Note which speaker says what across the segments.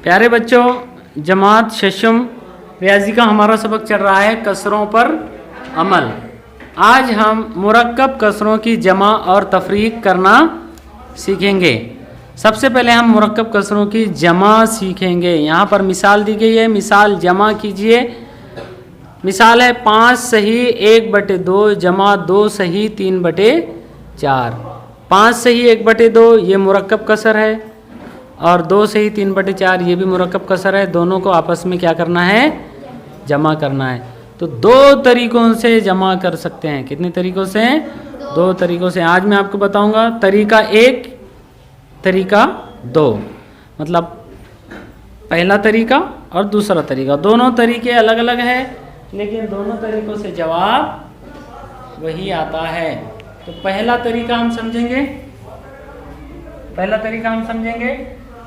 Speaker 1: प्यारे बच्चों, जमात शशम रियाजी का हमारा सबक चल रहा है कसरों पर अमल। आज हम मुरक्कब कसरों की जमा और तफरीक करना सीखेंगे। सबसे पहले हम मुरक्कब कसरों की जमा सीखेंगे। यहाँ पर मिसाल दी गई है, मिसाल जमा कीजिए। मिसाल है 5 सही 1/2 जमा 2 सही 3/4। 5 सही 1/2 ये मुरक्कब कसर है और 2 सही 3/4 ये भी मुरक्कब कसर है। दोनों को आपस में क्या करना है? जमा करना है। तो 2 तरीकों से जमा कर सकते हैं। कितने तरीकों से? 2 तरीकों से। आज मैं आपको बताऊंगा तरीका 1, तरीका 2। मतलब पहला तरीका और दूसरा तरीका, दोनों तरीके अलग अलग है, लेकिन दोनों तरीकों से जवाब वही आता है। तो पहला तरीका हम समझेंगे।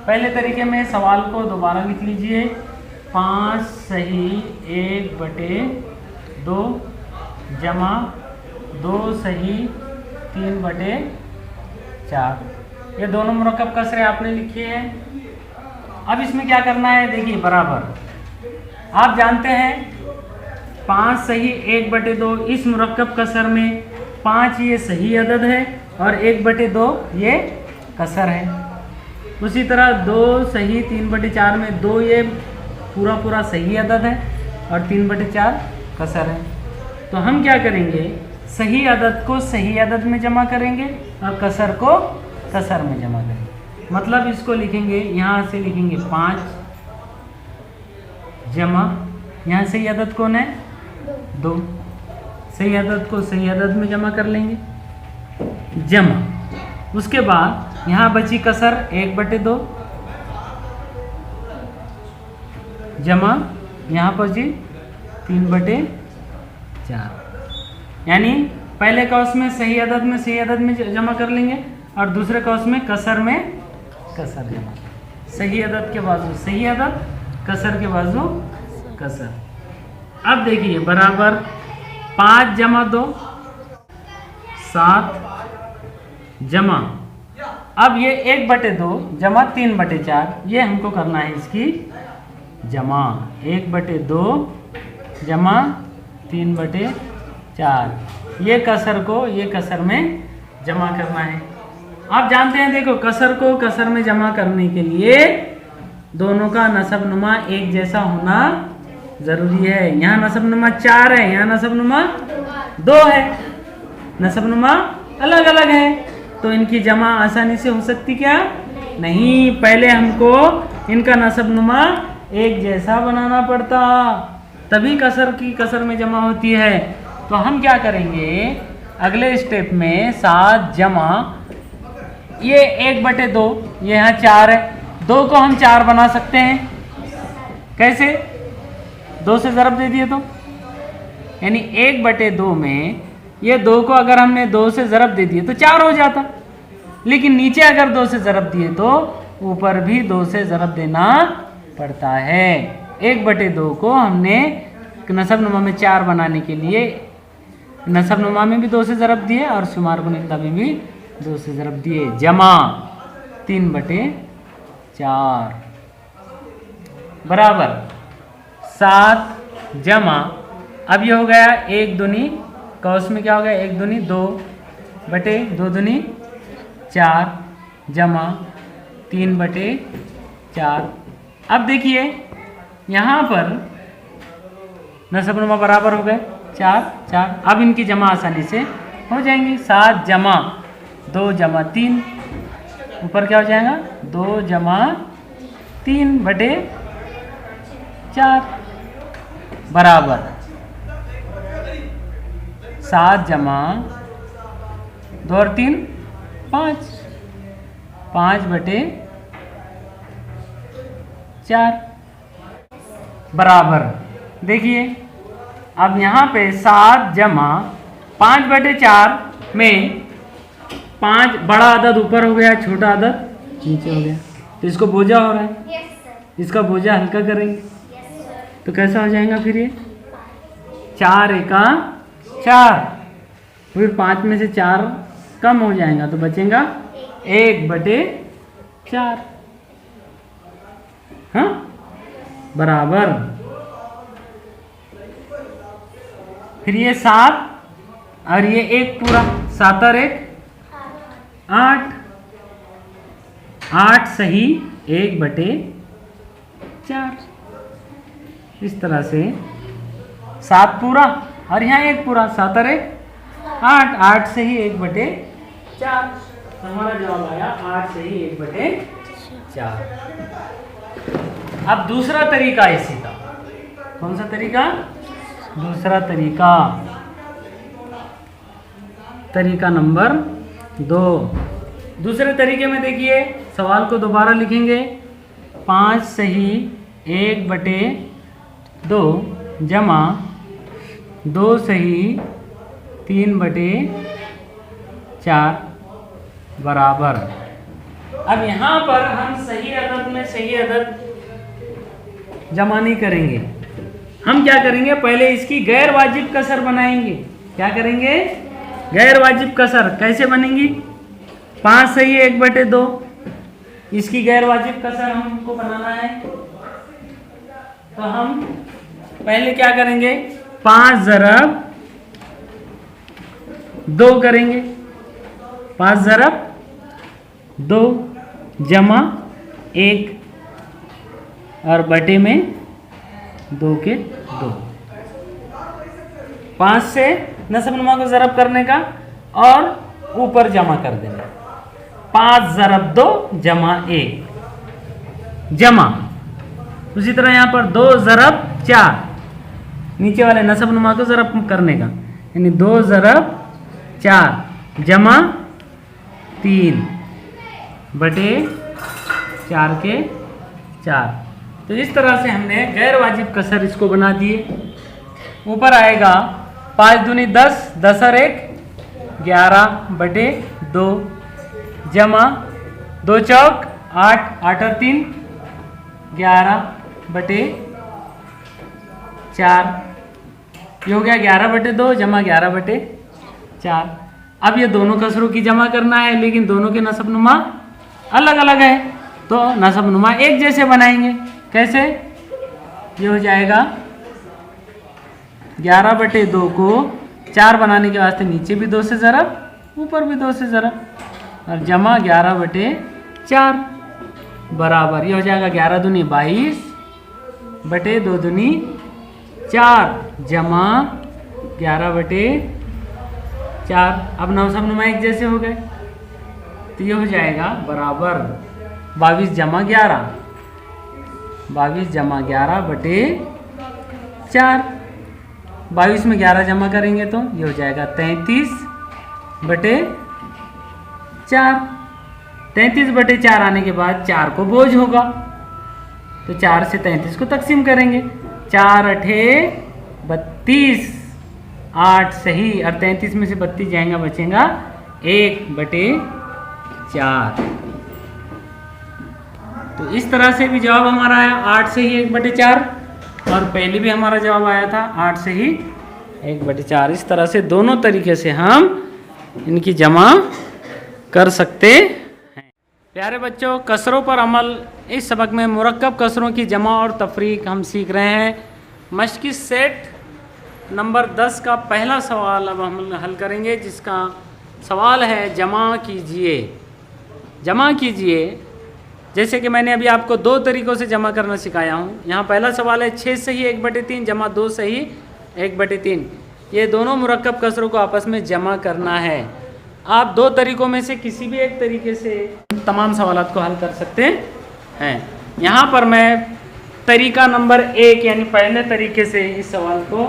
Speaker 1: पहले तरीके में सवाल को दोबारा लिख लीजिए। 5 सही 1/2 जमा 2 सही 3/4। ये दोनों मुरक्कब कसरे आपने लिखी है। अब इसमें क्या करना है? देखिए, बराबर आप जानते हैं 5 सही 1/2 इस मुरक्कब कसर में 5 ये सही अदद है और 1/2 ये कसर है। उसी तरह 2 सही 3/4 में 2 ये पूरा सही अदद है और 3/4 कसर है। तो हम क्या करेंगे? सही अदद को सही अदद में जमा करेंगे और कसर को कसर में जमा करेंगे। मतलब इसको लिखेंगे, यहाँ से लिखेंगे 5 जमा, यहाँ सही अदद कौन है? 2। सही अदद को सही अदद में जमा कर लेंगे, जमा। उसके बाद यहाँ बची कसर 1/2 जमा, यहाँ बची 3/4। यानी पहले कौस में सही अदद में जमा कर लेंगे और दूसरे कौस में कसर जमा। सही अदद के बाजू सही अदद, कसर के बाजू कसर। अब देखिए, बराबर 5 जमा 2 7 जमा, अब ये 1/2 जमा 3/4, ये हमको करना है इसकी जमा। 1/2 जमा 3/4, ये कसर को ये कसर में जमा करना है। आप जानते हैं, देखो, कसर को कसर में जमा करने के लिए दोनों का नसब नुमा एक जैसा होना जरूरी है। यहाँ नसब नुमा 4 है, यहाँ नसब नुमा 2 है। नसब नुमा अलग अलग है, तो इनकी जमा आसानी से हो सकती क्या? नहीं, पहले हमको इनका नसब नुमा एक जैसा बनाना पड़ता, तभी कसर की कसर में जमा होती है। तो हम क्या करेंगे? अगले स्टेप में 7 जमा ये 1/2, ये यहाँ 4 है, 2 को हम 4 बना सकते हैं। कैसे? 2 से ज़रब दे दिए तो, यानी 1/2 में ये 2 को अगर हमने 2 से ज़रब दे दिए तो 4 हो जाता। लेकिन नीचे अगर 2 से ज़रब दिए तो ऊपर भी 2 से ज़रब देना पड़ता है। 1/2 को हमने नसब नुमा में 4 बनाने के लिए नसब नुमा में भी 2 से ज़रब दिए और शुमार कुनिंदा में भी 2 से ज़रब दिए, जमा 3/4 बराबर 7 जमा, अब ये हो गया 1 दूनी, कौस में क्या हो गया? 1 दूनी 2 बटे 2 दूनी 4 जमा 3/4। अब देखिए, यहाँ पर नसब नुमा बराबर हो गए 4 4। अब इनकी जमा आसानी से हो जाएंगी। 7 जमा 2 जमा 3, ऊपर क्या हो जाएगा? 2 जमा 3/4 बराबर 7 जमा 2 और 3 5, 5/4 बराबर। देखिए, अब यहाँ पे 7 जमा 5/4 में 5 बड़ा अदद ऊपर हो गया, छोटा अदद नीचे हो गया, तो इसको बोझा हो रहा है। इसका बोझा हल्का करेंगे तो कैसा हो जाएगा? फिर ये 4 एका 4, फिर 5 में से 4 कम हो जाएगा तो बचेगा 1/4। हाँ, बराबर। फिर ये 7 और ये 1 पूरा, 7 और 1 8, 8 सही 1/4। इस तरह से 7 पूरा और यहाँ 1 पूरा, 7 और 1 8, 8 सही 1/4। हमारा जवाब आया 8 सही 1/4। अब दूसरा तरीका इसी का, कौन सा तरीका? दूसरा तरीका, तरीका नंबर 2। दूसरे तरीके में देखिए, सवाल को दोबारा लिखेंगे। 5 सही 1/2 जमा 2 सही 3/4 बराबर। अब यहाँ पर हम सही अदद में सही अदद जमा नहीं करेंगे, हम क्या करेंगे, पहले इसकी गैर वाजिब कसर बनाएंगे। क्या करेंगे? गैर वाजिब कसर। कैसे बनेंगी? 5 सही 1/2, इसकी गैर वाजिब कसर हमको बनाना है। तो हम पहले क्या करेंगे, 5 ज़रब 2 करेंगे। 5 ज़रब 2 जमा 1 और बटे में 2 के 2। 5 से नस्ब नुमा को ज़रब करने का और ऊपर जमा कर देना। 5 ज़रब 2 जमा 1 जमा, उसी तरह यहाँ पर 2 ज़रब 4, नीचे वाले नस्ब नुमा को ज़रब करने का, यानी 2 ज़रब 4 जमा 3 बटे 4 के 4। तो इस तरह से हमने गैर वाजिब कसर इसको बना दिए। ऊपर आएगा 5 दूनी 10, 10 और 1 11/2 जमा 2 चौक 8, 8 और 3 11/4। ये हो गया 11/2 जमा 11/4। अब ये दोनों कसरों की जमा करना है, लेकिन दोनों के नस्ब नुमा अलग अलग है, तो नस्ब नुमा एक जैसे बनाएंगे। कैसे? ये हो जाएगा 11/2 को 4 बनाने के वास्ते नीचे भी 2 से ज़रब, ऊपर भी 2 से ज़रब, और जमा 11/4 बराबर। ये हो जाएगा 11 दूनी 22 बटे 2 दूनी 4 जमा 11/4। अब नस्ब नुमा एक जैसे हो गए, तो ये हो जाएगा बराबर 22 जमा 11, 22 जमा 11/4। 22 में 11 जमा करेंगे तो ये हो जाएगा 33/4। 33/4 आने के बाद 4 को बोझ होगा, तो 4 से 33 को तकसीम करेंगे। 4 अठे 32, 8 सही, और 33 में से 32 जाएगा, बचेगा 1/4। तो इस तरह से भी जवाब हमारा आया 8 से ही 1/4, और पहले भी हमारा जवाब आया था 8 से ही 1/4। इस तरह से दोनों तरीके से हम इनकी जमा कर सकते हैं। प्यारे बच्चों, कसरों पर अमल, इस सबक में मुरक्कब कसरों की जमा और तफरीक हम सीख रहे हैं। मश्क़ी सेट नंबर 10 का पहला सवाल अब हम हल करेंगे, जिसका सवाल है जमा कीजिए। जमा कीजिए, जैसे कि मैंने अभी आपको 2 तरीक़ों से जमा करना सिखाया हूँ। यहाँ पहला सवाल है 6 सही 1/3 जमा 2 सही 1/3। ये दोनों मुरक्कब कसरों को आपस में जमा करना है। आप 2 तरीक़ों में से किसी भी एक तरीके से तमाम सवालात को हल कर सकते हैं। यहाँ पर मैं तरीका नंबर 1 यानी पहले तरीके से इस सवाल को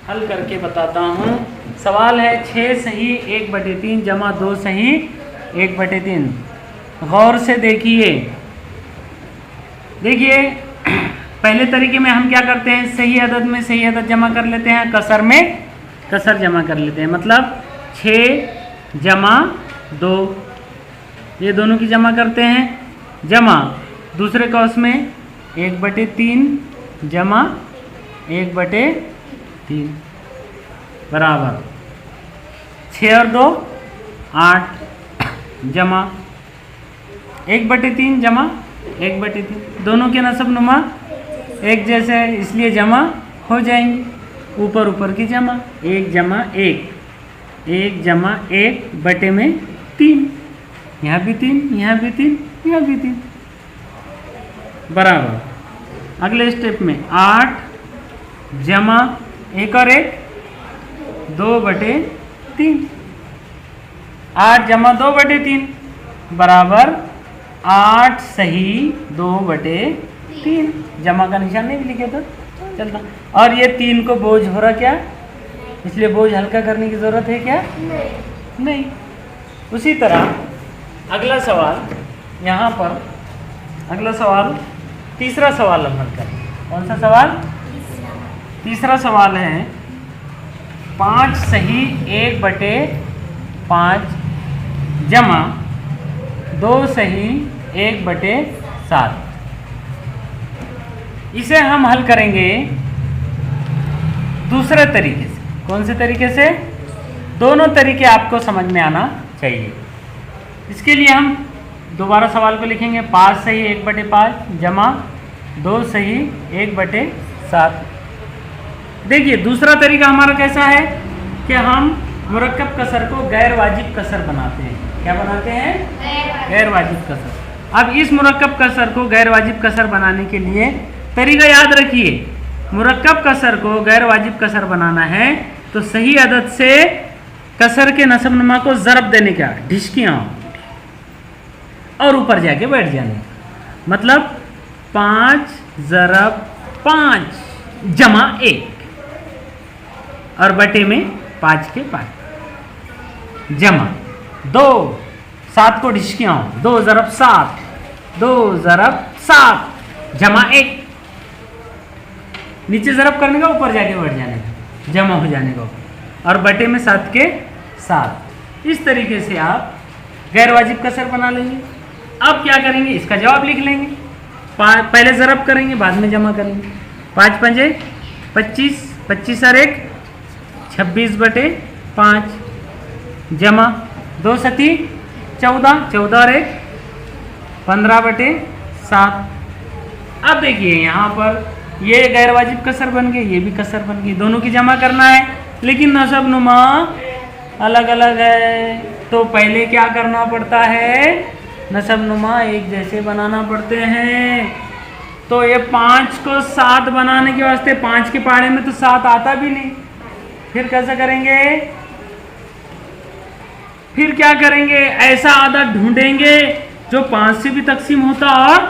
Speaker 1: हल करके बताता हूँ। सवाल है 6 सही 1/3 जमा 2 सही 1/3। गौर से देखिए पहले तरीके में हम क्या करते हैं, सही अदद में सही अदद जमा कर लेते हैं, कसर में कसर जमा कर लेते हैं। मतलब 6 जमा 2, ये दोनों की जमा करते हैं, जमा दूसरे कौस में 1/3 जमा 1/3 बराबर 6 और 2 8 जमा 1/3 जमा 1/3, दोनों के नसब नुमा एक जैसे है इसलिए जमा हो जाएंगे, ऊपर ऊपर की जमा, 1 जमा 1, 1 जमा 1 बटे में 3, यहाँ भी 3, यहाँ भी 3, यहाँ भी 3 बराबर। अगले स्टेप में 8 जमा 1 और 1 2/3, 8 जमा 2/3 बराबर 8 सही 2/3, जमा का निशान नहीं भी लिखे तो चलता। और ये 3 को बोझ हो रहा क्या, इसलिए बोझ हल्का करने की जरूरत है क्या, नहीं। उसी तरह अगला सवाल यहाँ पर, अगला सवाल तीसरा सवाल हम हल करें। कौन सा सवाल, तीसरा सवाल है 5 सही 1/5 जमा 2 सही 1/7। इसे हम हल करेंगे दूसरे तरीके से। कौन से तरीके से, दोनों तरीके आपको समझ में आना चाहिए। इसके लिए हम दोबारा सवाल को लिखेंगे 5 सही 1/5 जमा 2 सही 1/7। देखिए दूसरा तरीका हमारा कैसा है कि हम मुरक्कब कसर को गैर वाजिब कसर बनाते हैं। क्या बनाते हैं, गैर वाजिब कसर। अब इस मुरक्कब कसर को गैर वाजिब कसर बनाने के लिए तरीका याद रखिए, मुरक्कब कसर को गैर वाजिब कसर बनाना है तो सही अदद से कसर के नसब नुमा को ज़रब देने का, ढिशकियाँ और ऊपर जाके बैठ जाने, मतलब 5 ज़रब 5 जमा 1 और बटे में 5 के 5 जमा 2, 7 को ढिशकियाँ 2 ज़रब 7, 2 ज़रब 7 जमा 1, नीचे ज़रब करने का ऊपर जाके बैठ जाने का, जमा हो जाने का और बटे में 7 के 7। इस तरीके से आप गैर वाजिब कसर बना लेंगे। अब क्या करेंगे, इसका जवाब लिख लेंगे, पहले ज़रब करेंगे बाद में जमा करेंगे। 5 पंजे 25, 25 और 1 26/5 जमा 2 सती 14, 14 और 1 15/7। अब देखिए यहाँ पर ये गैर वाजिब कसर बन गए, ये भी कसर बन गई, दोनों की जमा करना है लेकिन नसब नुमा अलग अलग है। तो पहले क्या करना पड़ता है, नसब नुमा एक जैसे बनाना पड़ते हैं। तो ये 5 को 7 बनाने के वास्ते 5 के पहाड़े में तो 7 आता भी नहीं, फिर कैसे करेंगे, फिर क्या करेंगे, ऐसा आदत ढूंढेंगे जो 5 से भी तकसीम होता और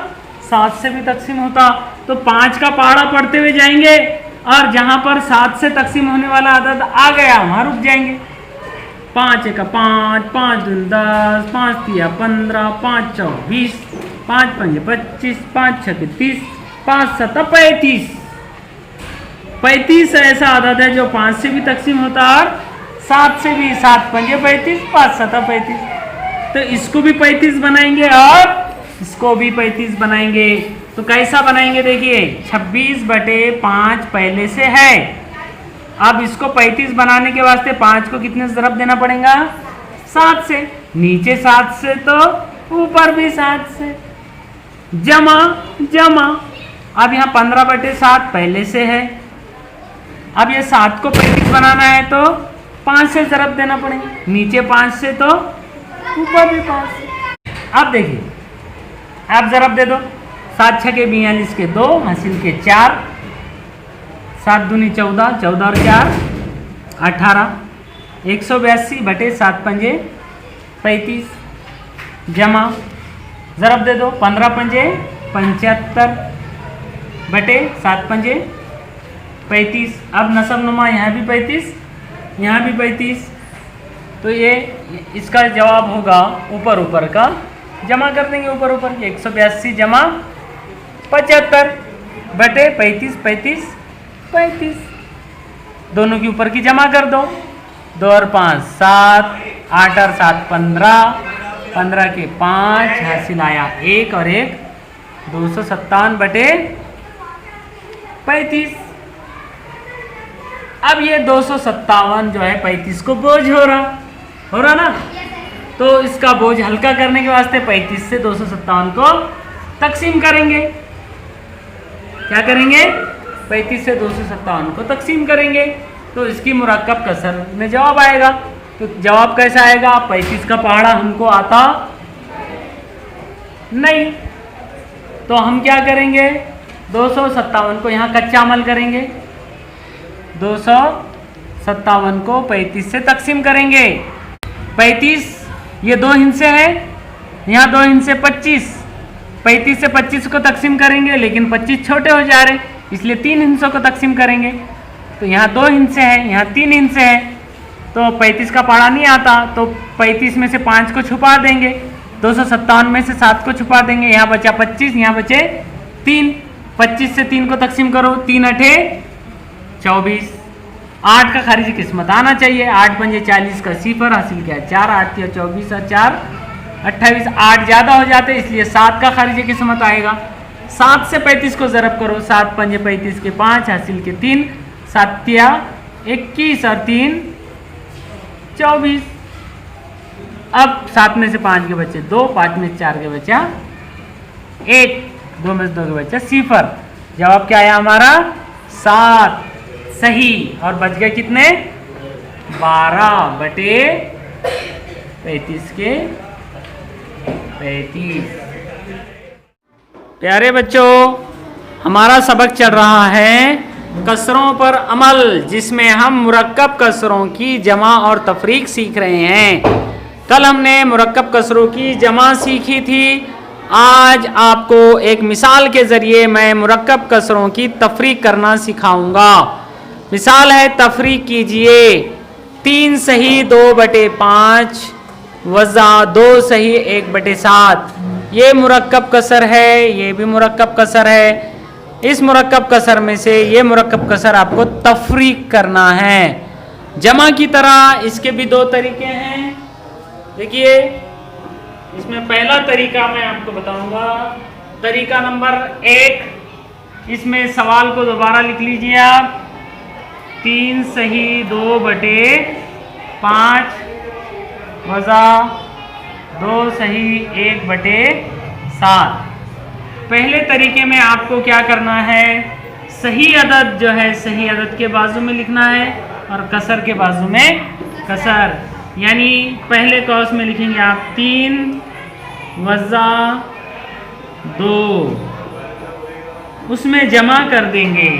Speaker 1: 7 से भी तकसीम होता। तो 5 का पहाड़ा पढ़ते हुए जाएंगे और जहां पर 7 से तकसीम होने वाला आदत आ गया वहां रुक जाएंगे। 5 1 5, 5 2 10, 5 3 15, 5 4 20, 5 5 25, 5 6 30, 5 7 35। 35 ऐसा आदत है जो 5 से भी तकसीम होता और 7 से भी, 7 5 35, 5 7 35। तो इसको भी 35 बनाएंगे और इसको भी 35 बनाएंगे। तो कैसा बनाएंगे देखिए, 26/5 पहले से है। अब इसको 35 बनाने के वास्ते 5 को कितने ज़रब देना पड़ेगा, 7 से, नीचे 7 से तो ऊपर भी 7 से, जमा जमा। अब यहाँ 15/7 पहले से है। अब ये 7 को 35 बनाना है तो 5 से ज़रब देना पड़ेगा, नीचे 5 से तो ऊपर भी 5 से। अब देखिए, आप ज़रब दे दो, 7 6 के 42 के 2 हासिल के 4, 7 दूनी 14, 14 और 4 18, 182/7 पंजे 35 जमा, ज़रब दे दो, 15 पंजे 75/7 पंजे 35। अब नसब नुमा यहाँ भी 35, यहाँ भी 35। तो ये इसका जवाब होगा ऊपर ऊपर का जमा कर देंगे, ऊपर ऊपर 182 जमा 75/35 35 35। दोनों के ऊपर की जमा कर दो, 2 और 5 7, 8 और 7 15, 15 के 5 हासिल आया 1 और 1 257/35। अब ये 257 जो है 35 को बोझ हो रहा ना, तो इसका बोझ हल्का करने के वास्ते 35 से 257 को तकसीम करेंगे। क्या करेंगे? 35 से 257 को तकसीम करेंगे तो इसकी मुरक्कब कसर में जवाब आएगा। तो जवाब कैसा आएगा? 35 का पहाड़ा हमको आता नहीं, तो हम क्या करेंगे? 257 को यहाँ कच्चा अमल करेंगे। 257 को 35 से तकसीम करेंगे। 35 ये 2 हिस्से है, यहाँ 2 हिस्से 25। 35 से 25 को तकसीम करेंगे, लेकिन 25 छोटे हो जा रहे, इसलिए 3 हिस्सों को तकसीम करेंगे। तो यहाँ 2 हिस्से हैं, यहाँ 3 हिस्से हैं, तो 35 का पहाड़ा नहीं आता, तो 35 में से 5 को छुपा देंगे, 257 में से 7 को छुपा देंगे, यहाँ बचा 25, यहाँ बचे 3। 25 से 3 को तकसीम करो, 3 अठे 24। 8 का खारिजी किस्मत आना चाहिए। 8 पंजे 40 का सिफर हासिल किया 4, 8 या 24 और 4 28। 8 ज़्यादा हो जाते इसलिए 7 का खारिजी किस्मत आएगा। 7 से 35 को ज़रब करो, 7 पंजे 35 के 5 हासिल के 3, 7 या 21 और 3 24। अब 7 में से 5 के बच्चे 2, 5 में से 4 के बच्चा 1, 2 में से 2 के बच्चा सिफर। जवाब क्या आया हमारा? 7 सही। और बच गए कितने? 12 बटे 35 के 35। प्यारे बच्चों, हमारा सबक चल रहा है कसरों पर अमल, जिसमें हम मुरक्कब कसरों की जमा और तफरीक सीख रहे हैं। कल हमने मुरक्कब कसरों की जमा सीखी थी। आज आपको एक मिसाल के ज़रिए मैं मुरक्कब कसरों की तफरीक करना सिखाऊंगा। मिसाल है, तफरीक कीजिए 3 सही 2/5 वज़ा 2 सही 1/7। ये मुरक्कब कसर है, ये भी मुरक्कब कसर है। इस मुरक्कब कसर में से ये मुरक्कब कसर आपको तफरीक करना है। जमा की तरह इसके भी 2 तरीके हैं। देखिए, इसमें पहला तरीका मैं आपको बताऊंगा, तरीका नंबर 1। इसमें सवाल को दोबारा लिख लीजिए आप। 3 सही 2/5 वज़ा 2 सही 1/7। पहले तरीके में आपको क्या करना है? सही अदद जो है सही अदद के बाजू में लिखना है और कसर के बाजू में कसर। यानी पहले कौस में लिखेंगे आप 3 वज़ा 2, उसमें जमा कर देंगे।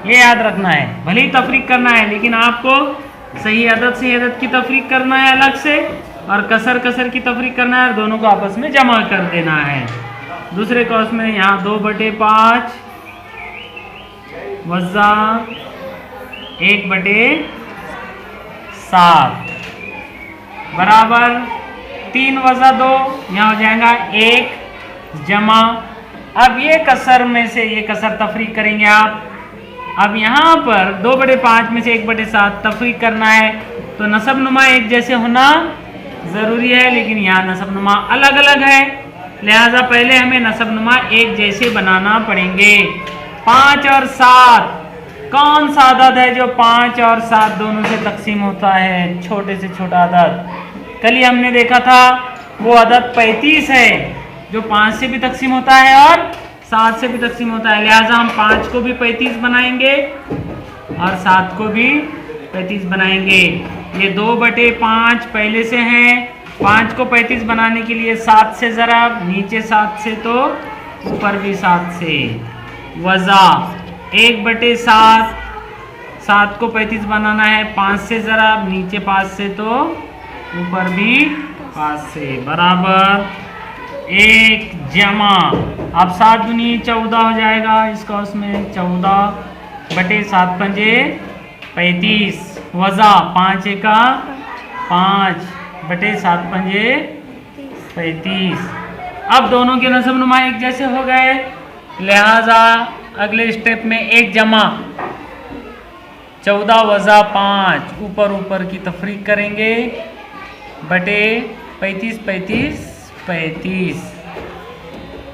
Speaker 1: ये याद रखना है। भले ही तफरीक करना है, लेकिन आपको सही अदद की तफरीक करना है अलग से, और कसर की तफरीक करना है, और दोनों को आपस में जमा कर देना है। दूसरे कौस में यहाँ 2/5 वज़ा 1/7 बराबर 3 वज़ा 2, यहाँ हो जाएगा 1 जमा। अब ये कसर में से ये कसर तफरीक करेंगे आप। अब यहाँ पर 2/5 में से 1/7 तफरीक करना है, तो नसब नुमा एक जैसे होना ज़रूरी है, लेकिन यहाँ नसब नुमा अलग अलग है, लिहाजा पहले हमें नसब नुमा एक जैसे बनाना पड़ेंगे। 5 और 7 कौन सा अदद है जो 5 और 7 दोनों से तकसीम होता है? छोटे से छोटा अदद कल ही हमने देखा था, वो अदद 35 है जो 5 से भी तकसीम होता है और 7 से भी तकसीम होता है। लिहाजा हम 5 को भी 35 बनाएंगे और 7 को भी 35 बनाएंगे। ये 2/5 पहले से हैं। 5 को 35 बनाने के लिए 7 से ज़रब, नीचे 7 से तो ऊपर भी 7 से, वज़ा 1/7। 7 को 35 बनाना है, 5 से ज़रब, नीचे 5 से तो ऊपर भी 5 से, बराबर 1 जमा। अब 7 दूनी 14 हो जाएगा इसका, उसमें 14/7 पंजे 35 वज़ा 5 एका 5/7 पंजे 35। अब दोनों के नसब नुमा एक जैसे हो गए, लिहाजा अगले स्टेप में 1 जमा 14 वज़ा 5 ऊपर की तफरीक करेंगे बटे 35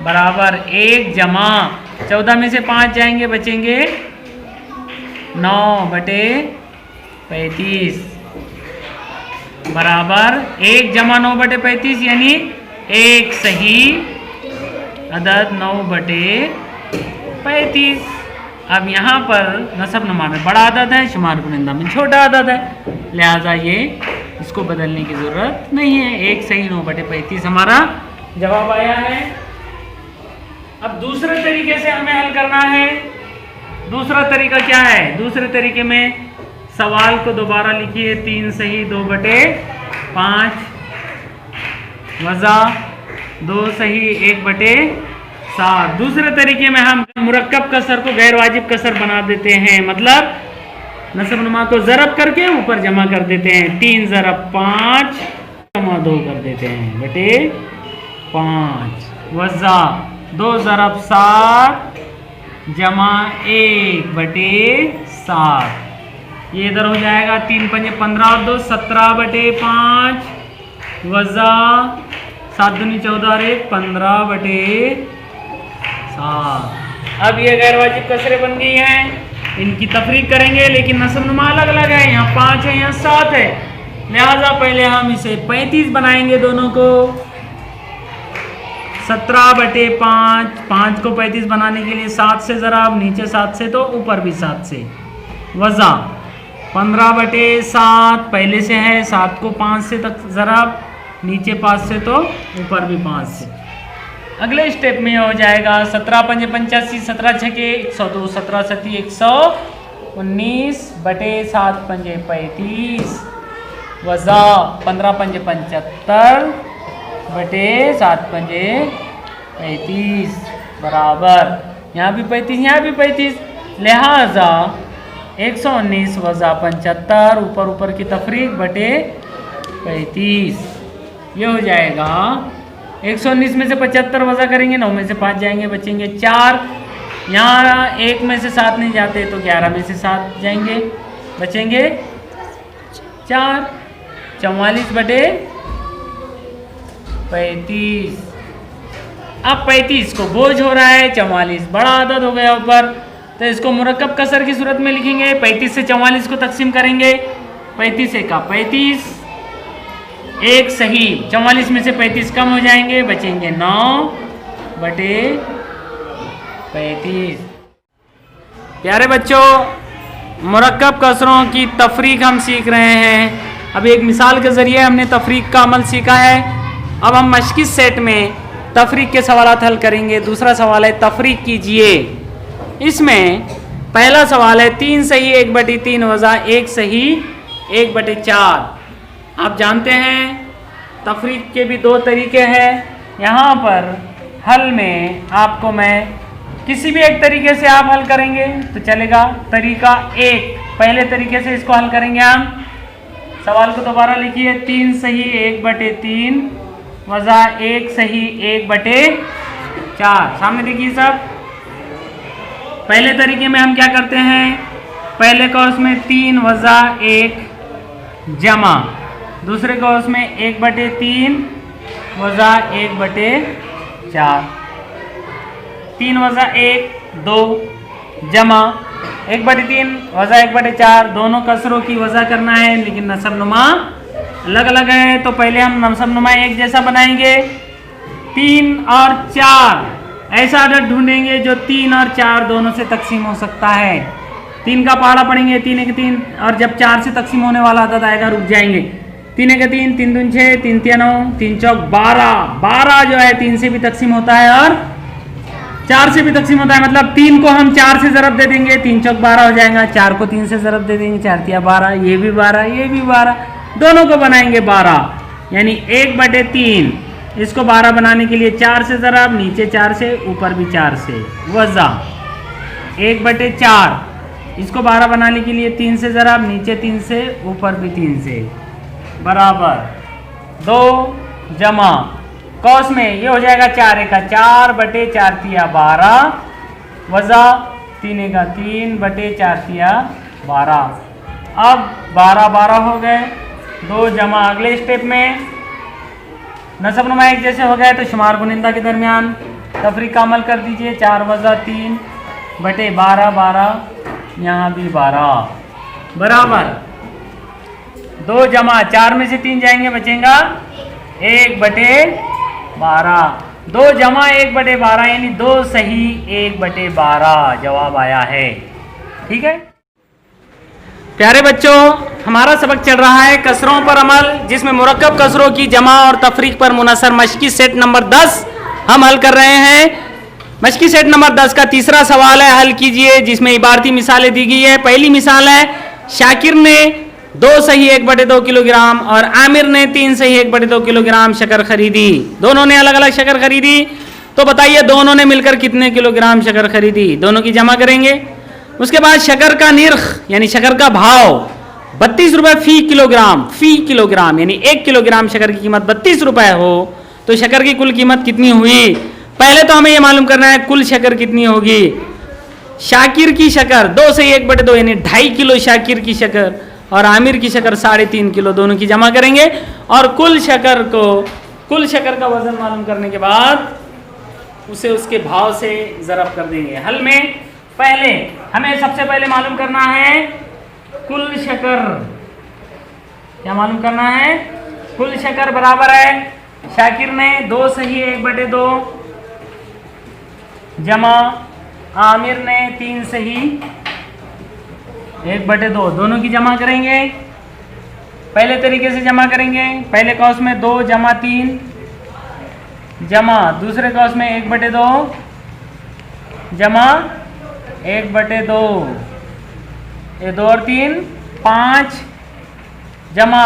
Speaker 1: बराबर 1 जमा 14 में से 5 जाएंगे, बचेंगे 9/35 बराबर 1 जमा 9/35 यानी 1 सही अदद 9/35। अब यहाँ पर नसब नुमा में बड़ा अदद है, शुमार कुनिंदा में छोटा अदद है, लिहाजा ये इसको बदलने की ज़रूरत नहीं है। एक सही 9/35 हमारा जवाब आया है। अब दूसरे तरीके से हमें हल करना है। दूसरा तरीका क्या है? दूसरे तरीके में सवाल को दोबारा लिखिए, 3 सही 2/5 वज़ा 2 सही 1/7। दूसरे तरीके में हम मुरक्कब कसर को गैर वाजिब कसर बना देते हैं, मतलब नसब नुमा को ज़रब करके ऊपर जमा कर देते हैं। 3 ज़रब 5 जमा 2 कर देते हैं बटे 5 वज़ा 2 ज़रब 7 जमा 1/7। ये इधर हो जाएगा 3 पंजे 15 और 2 17/5 वज़ा 7 दूनी 14 और 1 15/7। अब ये गैर वाजिब कसरे बन गई हैं। इनकी तफरीक करेंगे, लेकिन नसब नुमा अलग अलग है। यहाँ 5 है, यहाँ 7 है, लिहाजा पहले हम इसे 35 बनाएंगे दोनों को। 17/5, 5 को 35 बनाने के लिए 7 से ज़रा नीचे 7 से तो ऊपर भी 7 से वज़ा 15/7 पहले से है, 7 को 5 से तक ज़रा नीचे 5 से तो ऊपर भी 5 से। अगले स्टेप में हो जाएगा 17 पंजे 85, 17 छके 102, 17 सती 119 बटे 7 पंजे 35 वज़ा 15 पंजे 75 बटे 7 पंजे 35 बराबर यहाँ भी 35 यहाँ भी 35, लिहाजा 119 वज़ा 75 ऊपर ऊपर की तफरीक बटे 35। ये हो जाएगा 119 में से 75 वज़ा करेंगे, 9 में से 5 जाएंगे, बचेंगे 4। यहाँ 1 में से 7 नहीं जाते तो 11 में से 7 जाएंगे, बचेंगे 4। 44/35। अब 35 को बोझ हो रहा है, 44 बड़ा आदत हो गया ऊपर, तो इसको मुरक्कब कसर की सूरत में लिखेंगे। 35 से 44 को तकसीम करेंगे। 35 का 35 एक सही, 44 में से 35 कम हो जाएंगे, बचेंगे 9/35। प्यारे बच्चों, मुरक्कब कसरों की तफरीक हम सीख रहे हैं। अब एक मिसाल के ज़रिए हमने तफरीक का अमल सीखा है। अब हम मश्की सेट में तफरीक के सवालात हल करेंगे। दूसरा सवाल है तफरीक कीजिए। इसमें पहला सवाल है 3 सही 1/3 वज़ा 1 सही 1/4। आप जानते हैं तफरीक के भी 2 तरीके हैं। यहाँ पर हल में आपको मैं किसी भी एक तरीके से आप हल करेंगे तो चलेगा। तरीका 1, पहले तरीके से इसको हल करेंगे हम। सवाल को दोबारा लिखिए, 3 सही 1/3 वज़ा 1 सही 1/4। सामने देखिए सब। पहले तरीके में हम क्या करते हैं, पहले कॉस में 3 वज़ा 1 जमा, दूसरे कॉस में 1/3 वज़ा 1/4। 3 वज़ा 1 2 जमा 1/3 वज़ा 1/4। दोनों कसरों की वज़ा करना है, लेकिन नसब नुमा अलग अलग है। तो पहले हम नसब नुमा एक जैसा बनाएंगे। 3 और 4 ऐसा अदद ढूंढेंगे जो 3 और 4 दोनों से तकसीम हो सकता है। 3 का पहाड़ा पढ़ेंगे, 3 1 3, और जब 4 से तकसीम होने वाला अदद आएगा रुक जाएंगे। 3 1 3, 3 2 6, 3 3 9, 3 4 12। 12 जो है 3 से भी तकसीम होता है और 4 से भी तकसीम होता है। मतलब 3 को हम 4 से ज़रब दे देंगे, 3 चौक 12 हो जाएगा। 4 को 3 से ज़रब दे देंगे, 4 तिया 12, ये भी 12 ये भी 12, दोनों को बनाएंगे 12, यानी 1/3। इसको 12 बनाने के लिए 4 से ज़रब, नीचे 4 से, ऊपर भी 4 से, वज़ा 1/4। इसको 12 बनाने के लिए 3 से ज़रब, नीचे 3 से, ऊपर भी 3 से, बराबर 2 जमा कौस में ये हो जाएगा 4 का 4/4 तिया 12 वज़ा 3 का 3/4 तिया 12। अब 12 12 हो गए। 2 जमा अगले स्टेप में नसब नुमा एक जैसे हो गए तो शुमार गुनिंदा के दरमियान तफरीक का अमल कर दीजिए। 4 वज़ा 3/12 12, यहाँ भी 12 बराबर 2 जमा 4 में से 3 जाएंगे, बचेगा 1/12। 2 जमा 1/12 यानी 2 सही 1/12 जवाब आया है। ठीक है प्यारे बच्चों, हमारा सबक चल रहा है कसरों पर अमल, जिसमें मुरक्कब कसरों की जमा और तफरीक पर मुनसर मश्की सेट नंबर 10 हम हल कर रहे हैं। मश्की सेट नंबर 10 का तीसरा सवाल है, हल कीजिए, जिसमें इबारती मिसालें दी गई है। पहली मिसाल है, शाकिर ने 2 सही 1/2 किलोग्राम और आमिर ने 3 सही 1/2 किलोग्राम शक्कर खरीदी। दोनों ने अलग अलग शक्कर खरीदी, तो बताइए दोनों ने मिलकर कितने किलोग्राम शक्कर खरीदी। दोनों की जमा करेंगे। उसके बाद शक्कर का निर्ख यानी शक्कर का भाव 32 रुपए फी किलोग्राम यानी 1 किलोग्राम शक्कर की कीमत 32 रुपए हो तो शक्कर की कुल कीमत कितनी हुई। पहले तो हमें यह मालूम करना है कुल शक्कर कितनी होगी। शाकिर की शक्कर 2 सही 1/2 यानी 2.5 किलो शाकिर की शक्कर और आमिर की शक्कर 3.5 किलो, दोनों की जमा करेंगे और कुल शक्कर का वजन मालूम करने के बाद उसे उसके भाव से ज़रब कर देंगे। हल में पहले हमें सबसे पहले मालूम करना है कुल शक्कर। क्या मालूम करना है? कुल शक्कर बराबर है शाकिर ने 2 सही 1/2 जमा आमिर ने 3 सही 1/2, दोनों की जमा करेंगे। पहले तरीके से जमा करेंगे, पहले कॉस में 2 जमा 3 जमा दूसरे कॉस में 1/2 जमा 1/2, ये 2 और 3 5 जमा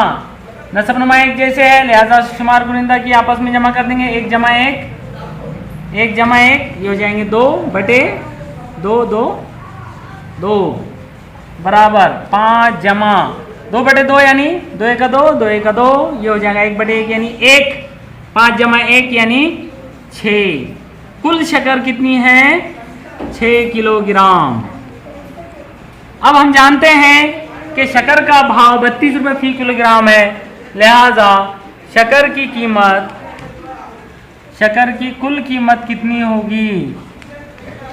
Speaker 1: नसबनुमा एक जैसे है, लिहाजा शुमार गुनिंदा की आपस में जमा कर देंगे। 1 जमा 1 जमा 1 ये हो जाएंगे 2/2 बराबर 5 जमा 2/2 यानी 2 1 2 2 1 2 ये हो जाएगा 1/1 यानी 1 5 जमा 1 यानी 6। कुल शक्कर कितनी है? 6 किलोग्राम। अब हम जानते हैं कि शक्कर का भाव 32 रुपये फी किलोग्राम है, लिहाजा शक्कर की कुल कीमत कितनी होगी।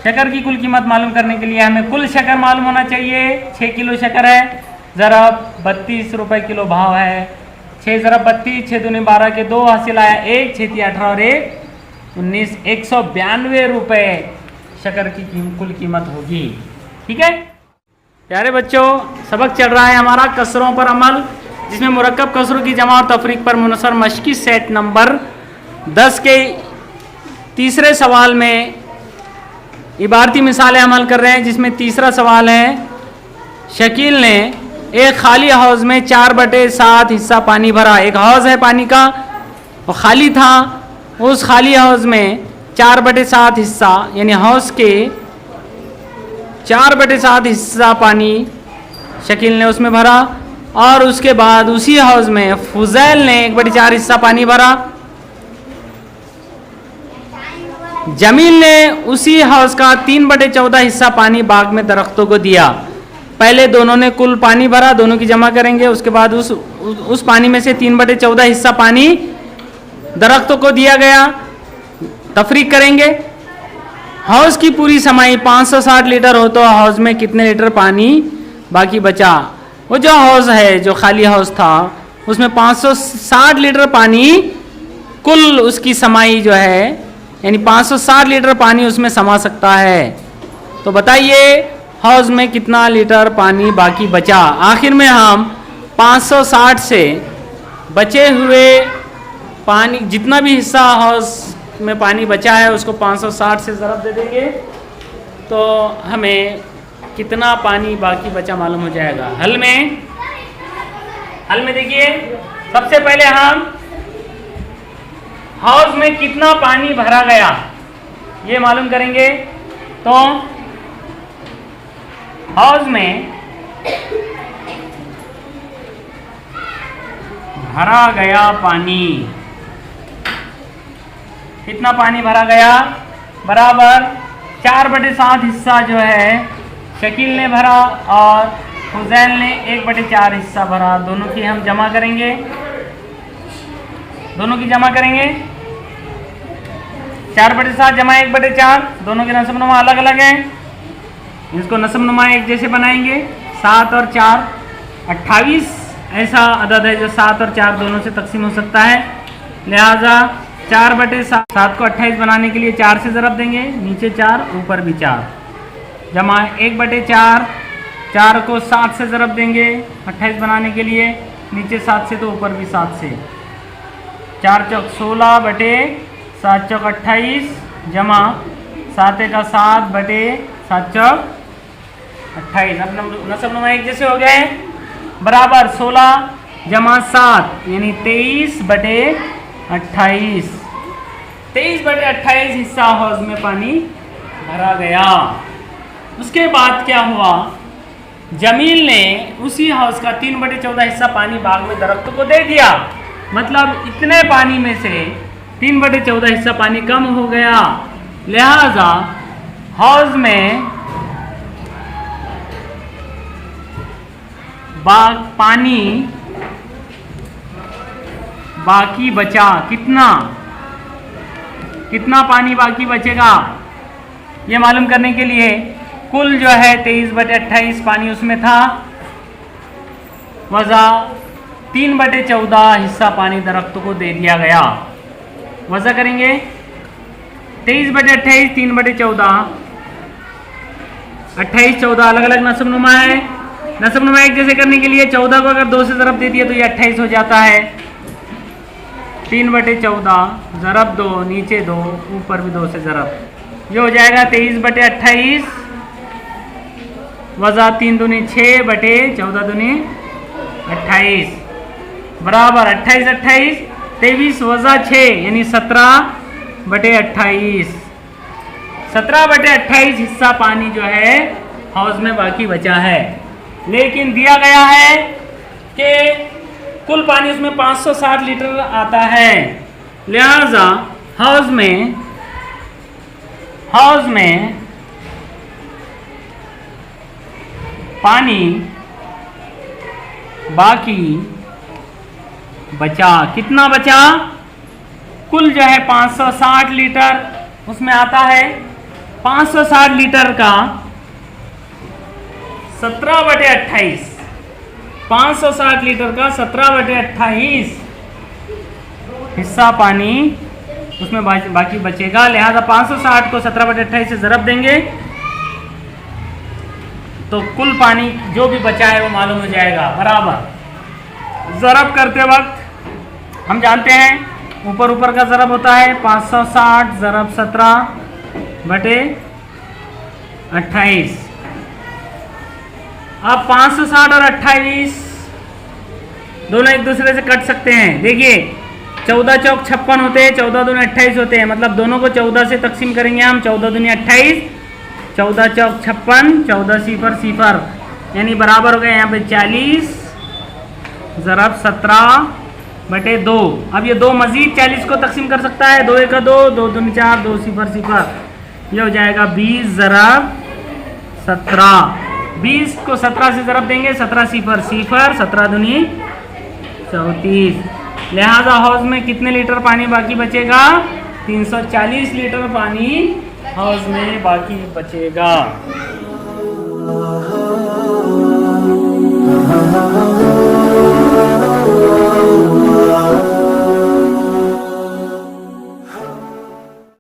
Speaker 1: शक्कर की कुल कीमत मालूम करने के लिए हमें कुल शक्कर मालूम होना चाहिए। 6 किलो शक्कर है, ज़रब 32 रुपये किलो भाव है। 6 ज़रब 32 6 दूनी 12 के 2 हासिल आया 1 6 18 और 1 19 192 रुपये शक्कर की कुल कीमत होगी। ठीक है प्यारे बच्चों, सबक चल रहा है हमारा कसरों पर अमल, जिसमें मुरक्कब कसरों की जमा और तफरीक पर मुनसर मश्की सेट नंबर 10 के तीसरे सवाल में इबारती मिसालें अमल कर रहे हैं। जिसमें तीसरा सवाल है, शकील ने एक खाली हौज़ में 4/7 हिस्सा पानी भरा। एक हौज़ है पानी का और खाली था, उस खाली हौज़ में 4/7 हिस्सा यानी हौज़ के 4/7 हिस्सा पानी शकील ने उसमें भरा और उसके बाद उसी हौज़ में फुज़ैल ने 1/4 हिस्सा पानी भरा। जमील ने उसी हौज़ का 3/14 हिस्सा पानी बाग में दरख्तों को दिया। पहले दोनों ने कुल पानी भरा, दोनों की जमा करेंगे। उसके बाद उस पानी में से 3/14 हिस्सा पानी दरख्तों को दिया गया। तफरीक करेंगे। हौज़ की पूरी समाई 560 लीटर हो तो हौज़ में कितने लीटर पानी बाकी बचा। वो जो हौज़ है, जो खाली हौज़ था, उसमें 560 लीटर पानी कुल उसकी समाई जो है, यानी 560 लीटर पानी उसमें समा सकता है। तो बताइए हौज़ में कितना लीटर पानी बाकी बचा। आखिर में हम 560 से बचे हुए पानी, जितना भी हिस्सा हौज़ में पानी बचा है, उसको 560 से ज़रब दे देंगे तो हमें कितना पानी बाकी बचा मालूम हो जाएगा। हल में देखिए, सबसे पहले हम हौज़ में कितना पानी भरा गया ये मालूम करेंगे। तो हौज़ में भरा गया पानी, कितना पानी भरा गया, बराबर 4/7 हिस्सा जो है शकील ने भरा और फुज़ैल ने 1/4 हिस्सा भरा। दोनों की हम जमा करेंगे, दोनों की जमा करेंगे। 4/7 जमा 1/4, दोनों के नस्ब-नुमा अलग अलग हैं, इसको नस्ब-नुमा एक जैसे बनाएंगे। 7 और 4 28 ऐसा अदद है जो 7 और 4 दोनों से तकसीम हो सकता है, लिहाजा 4/7, 7 को 28 बनाने के लिए 4 से ज़रब देंगे, नीचे 4 ऊपर भी 4, जमा 1/4, 4 को 7 से ज़रब देंगे 28 बनाने के लिए, नीचे 7 से तो ऊपर भी 7 से, 4 चौक 16/7 चौक 28, जमा 7 का 7/7 चौक 28। अब नसब नुमा एक जैसे हो गए, बराबर 16 जमा 7 यानी 23/28, 23/28 हिस्सा हौज में पानी भरा गया। उसके बाद क्या हुआ, जमील ने उसी हौज का 3/14 हिस्सा पानी बाग में दरख्तों को दे दिया। मतलब इतने पानी में से 3/14 हिस्सा पानी कम हो गया, लिहाजा हौज में पानी बाकी बचा। कितना पानी बाकी बचेगा ये मालूम करने के लिए कुल जो है 23/28 पानी उसमें था, वज़ा 3/14 हिस्सा पानी दरख्तों को दे दिया गया। वज़ा करेंगे 23/28, 3/14, 28, 14 अलग अलग नसब नुमा है। नसब नुमा एक जैसे करने के लिए 14 को अगर 2 से ज़रब दे दिया तो ये 28 हो जाता है। 3/14 ज़रब 2, नीचे 2, ऊपर भी 2 से ज़रब, ये हो जाएगा 23/28 वज़ा 3 दूनी 6/14 दूनी 28 बराबर 28, 28, 23 वज़ा 6 यानी 17/28, 17/28 हिस्सा पानी जो है हौज में बाकी बचा है। लेकिन दिया गया है कि कुल पानी उसमें 560 लीटर आता है, लिहाजा हौज में पानी बाकी बचा। कितना बचा, कुल जो है 560 लीटर उसमें आता है, 560 लीटर का 17/28, 560 लीटर का 17/28 हिस्सा पानी उसमें बाकी बचेगा। लिहाजा 560 को 17/28 से ज़रब देंगे तो कुल पानी जो भी बचा है वो मालूम हो जाएगा। बराबर ज़रब करते वक्त हम जानते हैं ऊपर का ज़रब होता है 560 ज़रब 17/28। अब 560 और 28 दोनों एक दूसरे से कट सकते हैं। देखिए 14 चौक 56 होते हैं, 14 दूनी 28 होते हैं, मतलब दोनों को 14 से तकसीम करेंगे हम, 14 दूनी 28, 14 चौक 56, 14 सिफर सिफर यानी बराबर हो गए यहाँ पे 40 ज़रब 17/2। अब ये 2 मजीद 40 को तकसीम कर सकता है, 2 1 2, 2 दूनी 4, 2 सिफर सिफर, ये हो जाएगा 20 ज़रब 17। 20 को 17 से ज़रब देंगे, 17 सिफर सिफर, 17 दूनी 34। लिहाजा हौज में कितने लीटर पानी बाकी बचेगा, 340 लीटर पानी हौज में बाकी बचेगा।